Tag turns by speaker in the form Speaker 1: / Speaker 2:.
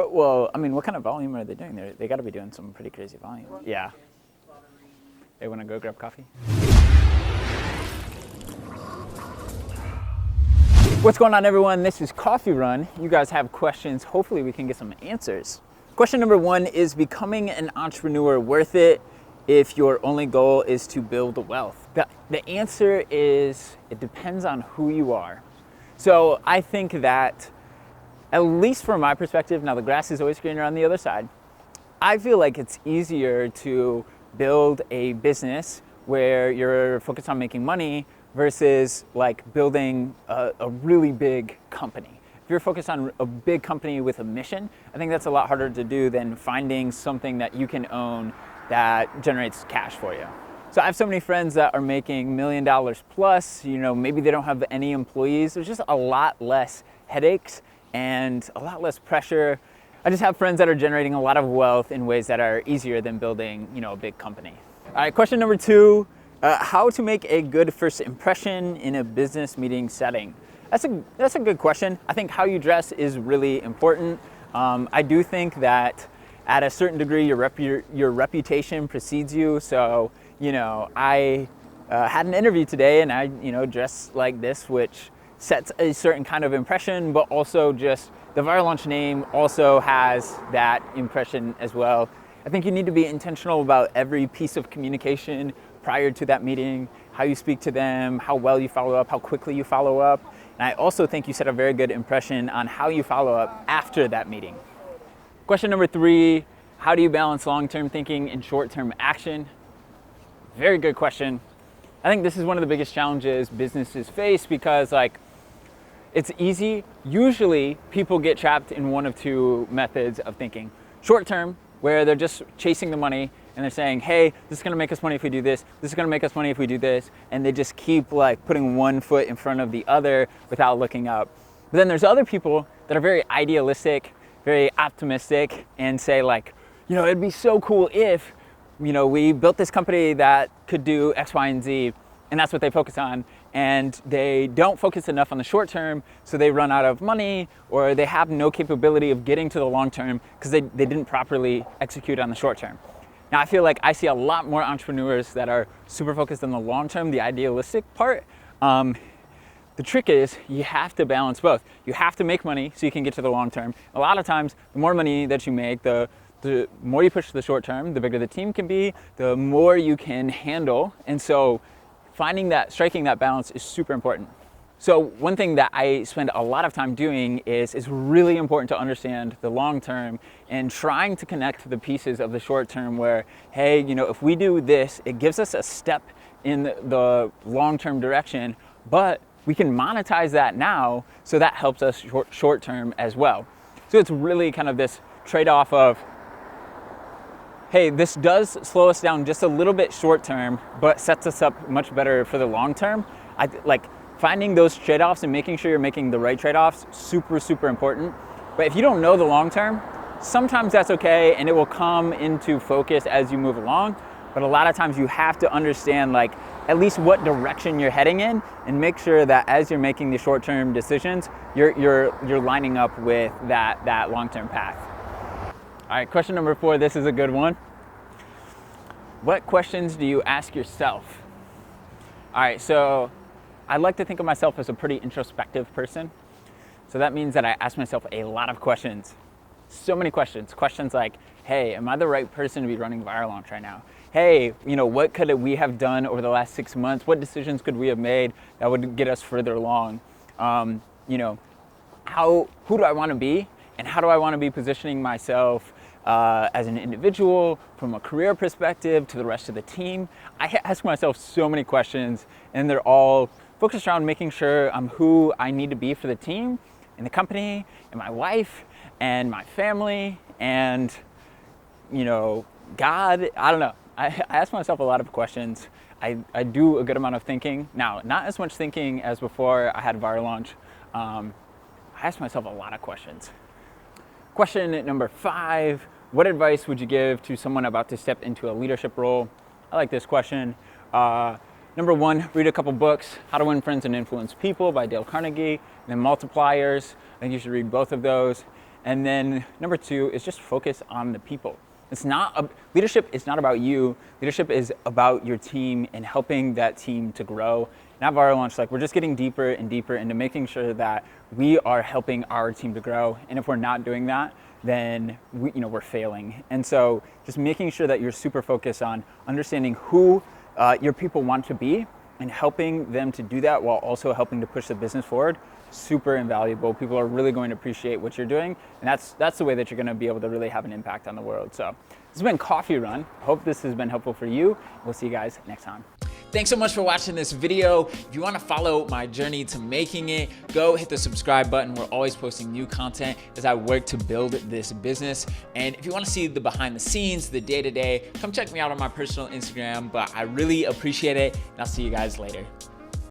Speaker 1: Well, I mean, what kind of volume are they doing? They got to be doing some pretty crazy volume. Yeah. They want to go grab coffee? What's going on, everyone? This is Coffee Run. You guys have questions. Hopefully we can get some answers. Question number one is becoming an entrepreneur worth it if your only goal is to build wealth? The answer is it depends on who you are. So I think that, at least from my perspective, now the grass is always greener on the other side, I feel like it's easier to build a business where you're focused on making money versus like building a really big company. If you're focused on a big company with a mission, I think that's a lot harder to do than finding something that you can own that generates cash for you. So I have so many friends that are making $1 million plus, maybe they don't have any employees. There's just a lot less headaches and a lot less pressure. I just have friends that are generating a lot of wealth in ways that are easier than building, a big company. All right, question number two. How to make a good first impression in a business meeting setting? That's a good question. I think how you dress is really important. I do think that at a certain degree, your reputation precedes you. So, I had an interview today and I, dressed like this, which sets a certain kind of impression, but also just the Viral Launch name also has that impression as well. I think you need to be intentional about every piece of communication prior to that meeting, how you speak to them, how well you follow up, how quickly you follow up. And I also think you set a very good impression on how you follow up after that meeting. Question number three, how do you balance long-term thinking and short-term action? Very good question. I think this is one of the biggest challenges businesses face because it's easy. Usually people get trapped in one of two methods of thinking. Short-term, where they're just chasing the money and they're saying, hey, this is gonna make us money if we do this, this is gonna make us money if we do this, and they just keep putting one foot in front of the other without looking up. But then there's other people that are very idealistic, very optimistic, and say it'd be so cool if, we built this company that could do X, Y, and Z, and that's what they focus on. And they don't focus enough on the short term, so they run out of money or they have no capability of getting to the long term because they didn't properly execute on the short term. Now I feel like I see a lot more entrepreneurs that are super focused on the long term, the idealistic part. The trick is you have to balance both. You have to make money so you can get to the long term. A lot of times, the more money that you make, the more you push the short term, the bigger the team can be, the more you can handle. And so striking that balance is super important. So one thing that I spend a lot of time doing is really important to understand the long term and trying to connect the pieces of the short term where, hey, if we do this, it gives us a step in the long-term direction, but we can monetize that now, so that helps us short term as well. So it's really kind of this trade-off of, hey, this does slow us down just a little bit short term, but sets us up much better for the long term. Finding those trade-offs and making sure you're making the right trade-offs, super, super important. But if you don't know the long term, sometimes that's okay and it will come into focus as you move along. But a lot of times you have to understand at least what direction you're heading in and make sure that as you're making the short-term decisions, you're lining up with that long-term path. All right, question number 4, this is a good one. What questions do you ask yourself? All right, so I like to think of myself as a pretty introspective person. So that means that I ask myself a lot of questions. So many questions. Questions like, hey, am I the right person to be running Viral Launch right now? Hey, what could we have done over the last 6 months? What decisions could we have made that would get us further along? Who do I want to be? And how do I want to be positioning myself as an individual, from a career perspective, to the rest of the team? I ask myself so many questions, and they're all focused around making sure I'm who I need to be for the team, and the company, and my wife, and my family, and God. I don't know. I ask myself a lot of questions. I do a good amount of thinking. Now, not as much thinking as before I had Viral Launch. I ask myself a lot of questions. Question number 5, what advice would you give to someone about to step into a leadership role? I like this question. Number 1, read a couple books, How to Win Friends and Influence People by Dale Carnegie, and then Multipliers. I think you should read both of those. And then number 2 is just focus on the people. Leadership is not about you. Leadership is about your team and helping that team to grow. And at Viral Launch, we're just getting deeper and deeper into making sure that we are helping our team to grow. And if we're not doing that, then we're failing. And so just making sure that you're super focused on understanding who your people want to be and helping them to do that while also helping to push the business forward, super invaluable. People are really going to appreciate what you're doing, and that's the way that you're going to be able to really have an impact on the world. So this has been Coffee Run. Hope this has been helpful for you. We'll see you guys next time. Thanks so much for watching this video. If you want to follow my journey to making it, go hit the subscribe button. We're always posting new content as I work to build this business. And if you want to see the behind the scenes, the day-to-day, come check me out on my personal Instagram. But I really appreciate it, and I'll see you guys later.